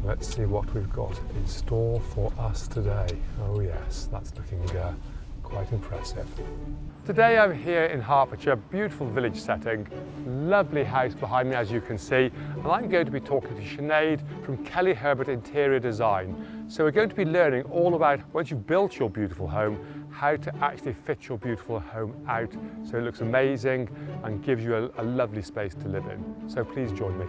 Let's see what we've got in store for us today. Oh yes, that's looking quite impressive. Today I'm here in Hertfordshire, beautiful village setting, lovely house behind me as you can see, and I'm going to be talking to Sinead from Kelly Herbert Interior Design. So we're going to be learning all about, once you've built your beautiful home, how to actually fit your beautiful home out so it looks amazing and gives you a lovely space to live in. So please join me.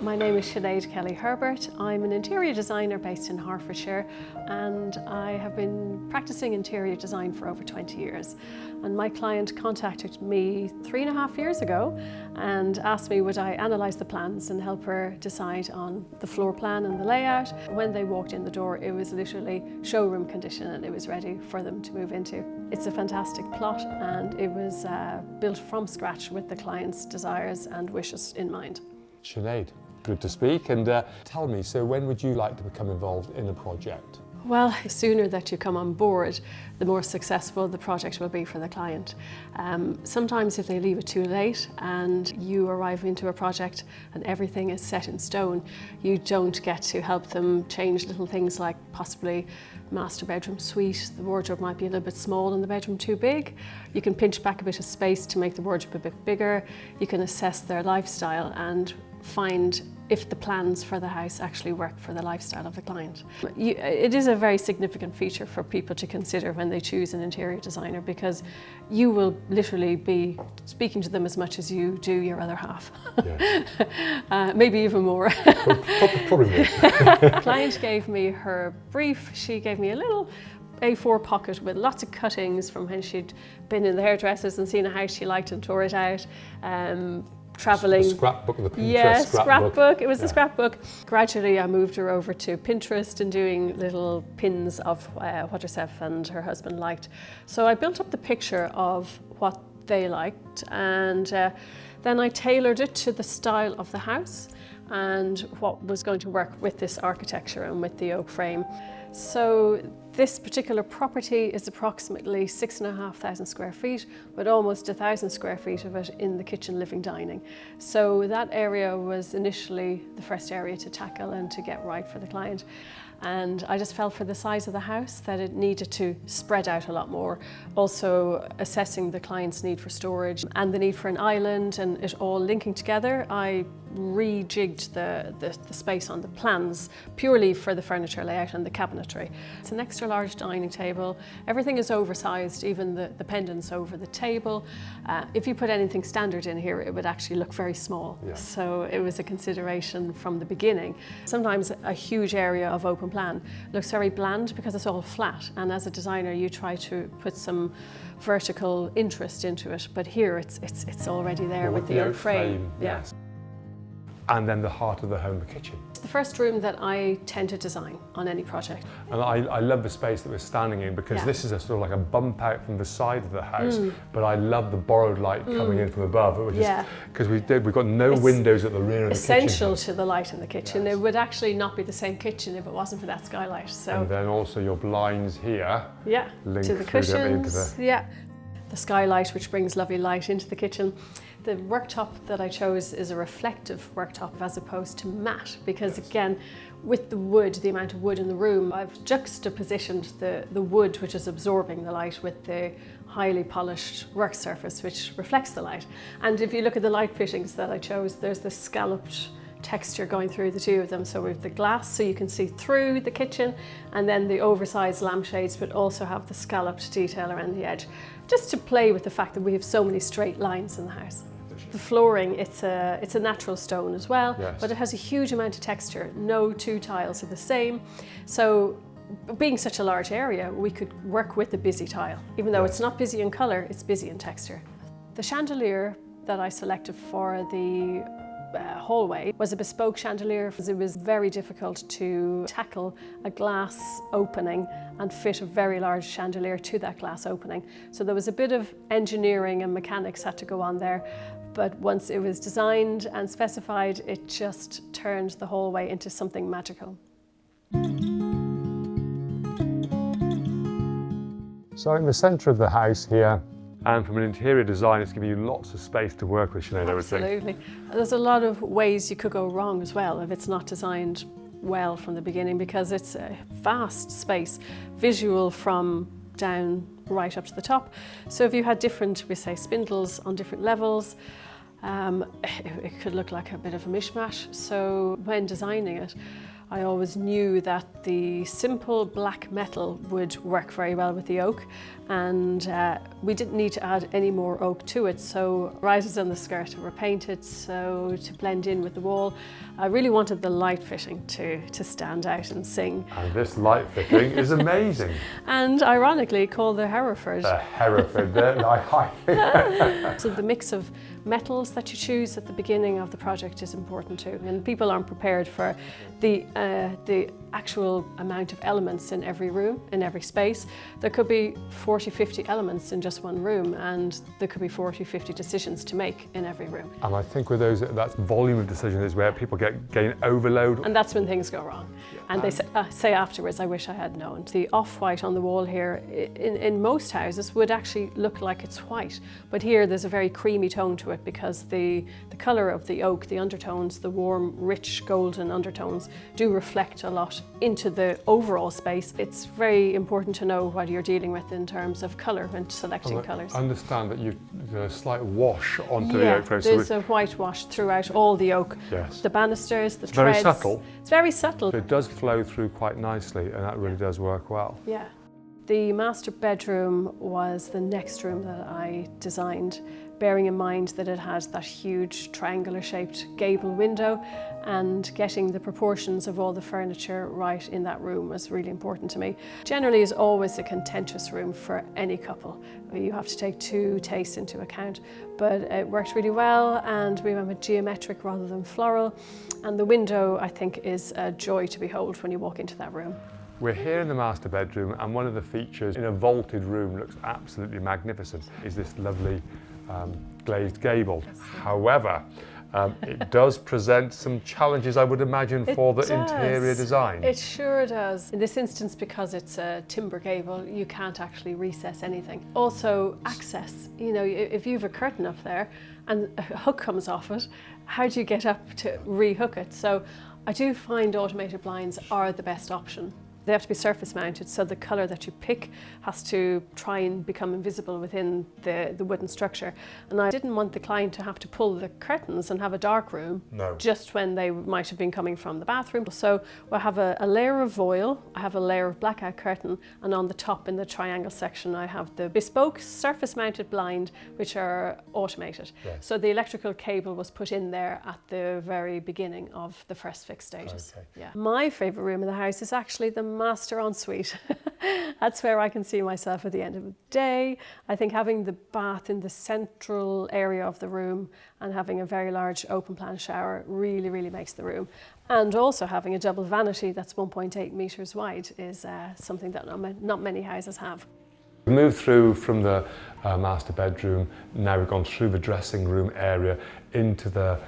My name is Sinead Kelly Herbert. I'm an interior designer based in Hertfordshire, and I have been practicing interior design for over 20 years. And my client contacted me 3.5 years ago and asked me would I analyse the plans and help her decide on the floor plan and the layout. When they walked in the door, it was literally showroom condition and it was ready for them to move into. It's a fantastic plot, and it was built from scratch with the client's desires and wishes in mind. Sinead, good to speak, and tell me, so when would you like to become involved in a project? Well, the sooner that you come on board, the more successful the project will be for the client. Sometimes if they leave it too late and you arrive into a project and everything is set in stone, you don't get to help them change little things like possibly master bedroom suite. The wardrobe might be a little bit small and the bedroom too big. You can pinch back a bit of space to make the wardrobe a bit bigger. You can assess their lifestyle and find if the plans for the house actually work for the lifestyle of the client. It is a very significant feature for people to consider when they choose an interior designer, because you will literally be speaking to them as much as you do your other half. Yeah. Maybe even more. Probably more. The client gave me her brief. She gave me a little A4 pocket with lots of cuttings from when she'd been in the hairdressers and seen a house she liked and tore it out. Traveling. The scrapbook, the Pinterest yeah, scrapbook. It was the scrapbook. Gradually I moved her over to Pinterest and doing little pins of what herself and her husband liked. So I built up the picture of what they liked, and then I tailored it to the style of the house and what was going to work with this architecture and with the oak frame. So this particular property is approximately 6,500 square feet, with almost 1,000 square feet of it in the kitchen, living, dining. So that area was initially the first area to tackle and to get right for the client. And I just felt for the size of the house that it needed to spread out a lot more. Also assessing the client's need for storage and the need for an island and it all linking together, I rejigged the space on the plans purely for the furniture layout and the cabinetry. It's an extra large dining table. Everything is oversized, even the pendants over the table. If you put anything standard in here, it would actually look very small. Yeah. So it was a consideration from the beginning. Sometimes a huge area of open plan looks very bland because it's all flat, and as a designer you try to put some vertical interest into it, but here it's already there with the oak frame. Yes. And then the heart of the home, the kitchen. It's the first room that I tend to design on any project. And I love the space that we're standing in, because this is a sort of like a bump out from the side of the house, but I love the borrowed light coming in from above, which is because we've got no windows at the rear of the kitchen. Essential to the light in the kitchen. Yes. It would actually not be the same kitchen if it wasn't for that skylight. So. And then also your blinds here. Yeah, to the cushions. Yeah. The skylight, which brings lovely light into the kitchen. The worktop that I chose is a reflective worktop as opposed to matte, because again, with the wood, the amount of wood in the room, I've juxtapositioned the wood, which is absorbing the light, with the highly polished work surface, which reflects the light. And if you look at the light fittings that I chose, there's this scalloped texture going through the two of them. So we have the glass so you can see through the kitchen, and then the oversized lampshades, but also have the scalloped detail around the edge, just to play with the fact that we have so many straight lines in the house. The flooring, it's a natural stone as well, but it has a huge amount of texture. No two tiles are the same. So being such a large area, we could work with the busy tile. Even though it's not busy in colour, it's busy in texture. The chandelier that I selected for the hallway was a bespoke chandelier, because it was very difficult to tackle a glass opening and fit a very large chandelier to that glass opening. So there was a bit of engineering and mechanics had to go on there, but once it was designed and specified, it just turned the hallway into something magical. So in the centre of the house here, And from an interior design, it's giving you lots of space to work with, Sinead, I would think. Absolutely. There's a lot of ways you could go wrong as well if it's not designed well from the beginning, because it's a vast space, visual from down right up to the top. So if you had different, we say, spindles on different levels, it could look like a bit of a mishmash. So when designing it, I always knew that the simple black metal would work very well with the oak, and we didn't need to add any more oak to it. So rises on the skirt were painted so to blend in with the wall. I really wanted the light fitting to stand out and sing. And this light fitting is amazing. And ironically called the Hereford. The Hereford, So the mix of metals that you choose at the beginning of the project is important too. And people aren't prepared for the actual amount of elements in every room, in every space. There could be 40, 50 elements in just one room, and there could be 40, 50 decisions to make in every room. And I think with those, that volume of decision is where people gain overload. And that's when things go wrong. And they say afterwards, I wish I had known. The off-white on the wall here, in most houses, would actually look like it's white. But here there's a very creamy tone to it, because the colour of the oak, the undertones, the warm, rich golden undertones do reflect a lot into the overall space. It's very important to know what you're dealing with in terms of colour and selecting colours. I understand that you've a slight wash onto the oak frame. There's a whitewash throughout all the oak. Yes. The banisters, the It's treads. very subtle. It's very subtle. So it does flow through quite nicely, and that really does work well. Yeah. The master bedroom was the next room that I designed, bearing in mind that it had that huge triangular shaped gable window, and getting the proportions of all the furniture right in that room was really important to me. Generally is always a contentious room for any couple. You have to take two tastes into account, but it worked really well, and we went with geometric rather than floral, and the window, I think, is a joy to behold when you walk into that room. We're here in the master bedroom, and one of the features in a vaulted room looks absolutely magnificent is this lovely glazed gable. However, it does present some challenges, I would imagine, for the interior design. It sure does. In this instance, because it's a timber gable, you can't actually recess anything. Also, access. You know, if you have a curtain up there and a hook comes off it, how do you get up to rehook it? So I do find automated blinds are the best option. They have to be surface mounted, so the colour that you pick has to try and become invisible within the wooden structure. And I didn't want the client to have to pull the curtains and have a dark room just when they might have been coming from the bathroom. So we'll have a layer of voile, I have a layer of blackout curtain, and on the top in the triangle section I have the bespoke surface mounted blind, which are automated. Yes. So the electrical cable was put in there at the very beginning of the first fix stages. Okay. Yeah. My favourite room in the house is actually the master ensuite. That's where I can see myself at the end of the day. I think having the bath in the central area of the room and having a very large open plan shower really, really makes the room. And also having a double vanity that's 1.8 metres wide is something that not many houses have. We moved through from the master bedroom, now we've gone through the dressing room area into the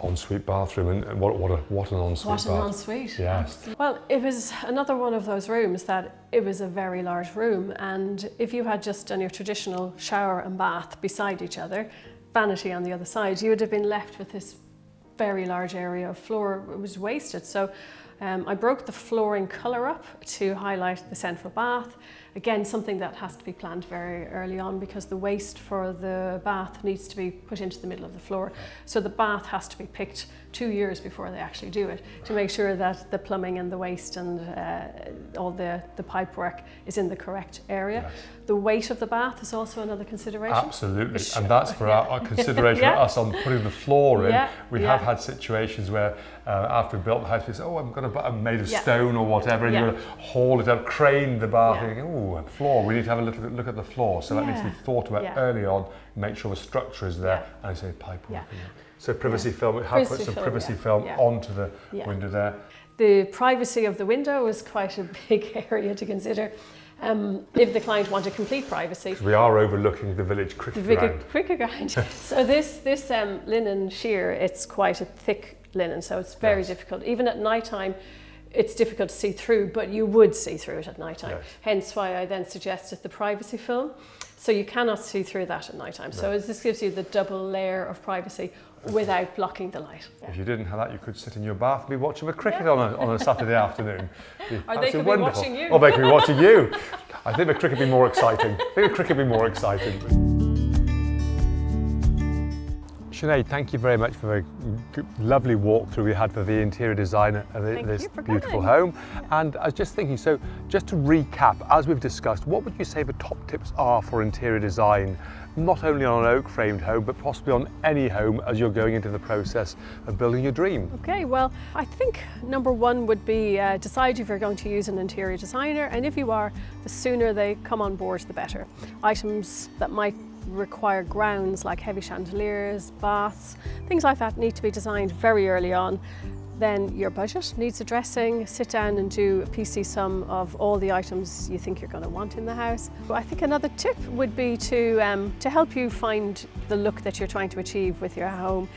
ensuite bathroom, and what an ensuite bath. What an ensuite. Yes. Well, it was another one of those rooms that it was a very large room, and if you had just done your traditional shower and bath beside each other, vanity on the other side, you would have been left with this very large area of floor. It was wasted. So I broke the flooring colour up to highlight the central bath. Again, something that has to be planned very early on, because the waste for the bath needs to be put into the middle of the floor. So the bath has to be picked 2 years before they actually do it, to make sure that the plumbing and the waste and all the pipe work is in the correct area. Yes. The weight of the bath is also another consideration. Absolutely, and that's for our consideration for us on putting the floor in. We have had situations where after we built the house, we say, oh, I'm made of stone or whatever, and you're going to haul it up, crane the bath, and you go, oh, floor, we need to have a little look at the floor. So that needs to be thought about early on, make sure the structure is there, and I say pipe work. So privacy film, we have put some privacy film onto the window there. The privacy of the window is quite a big area to consider. If the client wanted complete privacy. We are overlooking the village cricket ground. So this linen sheer, it's quite a thick linen, so it's very difficult. Even at night time, it's difficult to see through, but you would see through it at night time. Yes. Hence why I then suggested the privacy film. So you cannot see through that at night time. So this gives you the double layer of privacy without blocking the light. If you didn't have that, you could sit in your bath and be watching a cricket on a Saturday afternoon. Or they could be watching you. Or they could be watching you. I think the cricket would be more exciting. Sinead, thank you very much for the lovely walkthrough we had for the interior design of this beautiful home. And I was just thinking, so just to recap, as we've discussed, what would you say the top tips are for interior design, not only on an oak framed home, but possibly on any home as you're going into the process of building your dream? Okay, well, I think number one would be decide if you're going to use an interior designer, and if you are, the sooner they come on board, the better. Items that might require grounds like heavy chandeliers, baths, things like that need to be designed very early on. Then your budget needs addressing. Sit down and do a PC sum of all the items you think you're going to want in the house. Well, I think another tip would be to help you find the look that you're trying to achieve with your home.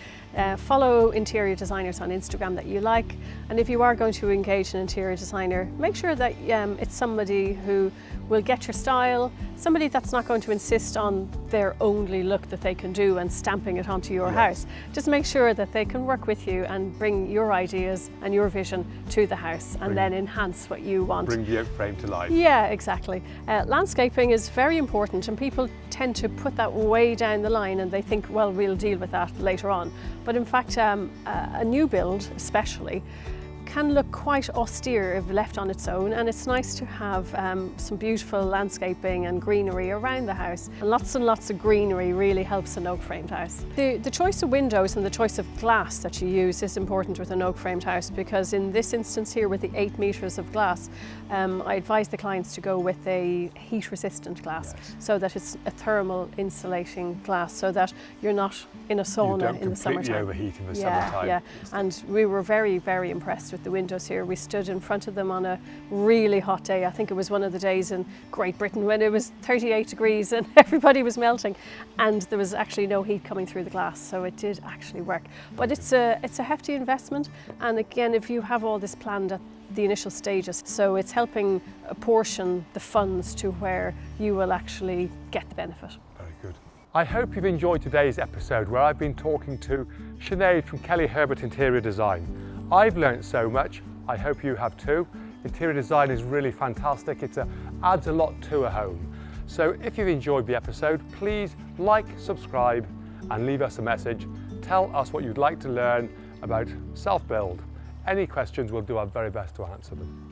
Follow interior designers on Instagram that you like, and if you are going to engage an interior designer, make sure that it's somebody who will get your style, somebody that's not going to insist on their only look that they can do and stamping it onto your house. Just make sure that they can work with you and bring your ideas and your vision to the house and then enhance what you want. Bring the oak frame to life. Yeah, exactly. Landscaping is very important, and people tend to put that way down the line and they think, well, we'll deal with that later on. But in fact, a new build especially can look quite austere if left on its own, and it's nice to have some beautiful landscaping and greenery around the house. And lots of greenery really helps an oak framed house. The choice of windows and the choice of glass that you use is important with an oak framed house, because in this instance here with the 8 metres of glass, I advise the clients to go with a heat resistant glass, so that it's a thermal insulating glass, so that you're not in a sauna in the summertime. You don't completely overheat in the summertime. Yeah, and we were very, very impressed with the windows here. We stood in front of them on a really hot day. I think it was one of the days in Great Britain when it was 38 degrees and everybody was melting, and there was actually no heat coming through the glass, so it did actually work. But it's a hefty investment, and again, if you have all this planned at the initial stages, so it's helping apportion the funds to where you will actually get the benefit. Very good. I hope you've enjoyed today's episode where I've been talking to Sinead from Kelly Herbert Interior Design. I've learned so much, I hope you have too. Interior design is really fantastic, it adds a lot to a home. So if you've enjoyed the episode, please like, subscribe and leave us a message. Tell us what you'd like to learn about self-build. Any questions, we'll do our very best to answer them.